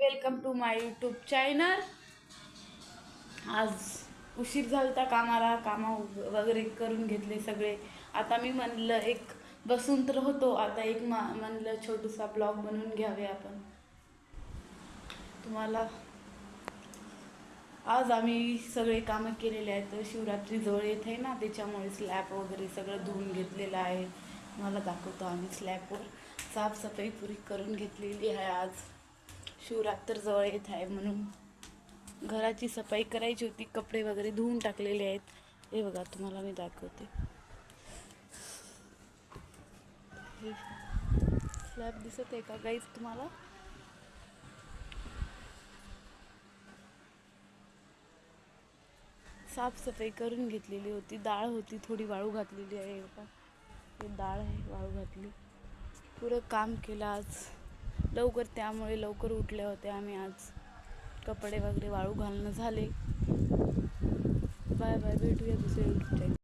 Welcome to my YouTube channel. आज उशीर झालता कामाला, वगैरे करून घेतले सगळे. आता मी म्हणलं एक बसून तर होतो, आता एक म्हणलं छोटूसा ब्लॉग बनवून घ्यावे आपण. तुम्हाला आज आम्ही सगळे कामं केलेले आहेत. शिवरात्री जवळ येत आहे ना, त्याच्यामुळे स्लॅब वगैरे सगळं धुवून घेतलेलं आहे. मला दाखवतो. आम्ही स्लॅबवर साफसफाई पुरी करून घेतलेली आहे. आज शिवरात्र जवळ येत आहे म्हणून घराची सफाई करायची होती. कपडे वगैरे धुवून टाकलेले आहेत. हे बघा, तुम्हाला मी दाखवते. स्लॅब दिसत आहे का गाईज तुम्हाला? साफसफाई करून घेतलेली होती. डाळ होती, थोडी वाळू घातलेली आहे. बघा, हे डाळ आहे, वाळू घातली. पुरं काम केलं आज लवकर, त्यामुळे लवकर उठले होते आम्ही आज. कपडे वगैरे वाळू घालणं झाले. बाय बाय, भेटूया दुसऱ्या यूट्यूब चॅनल.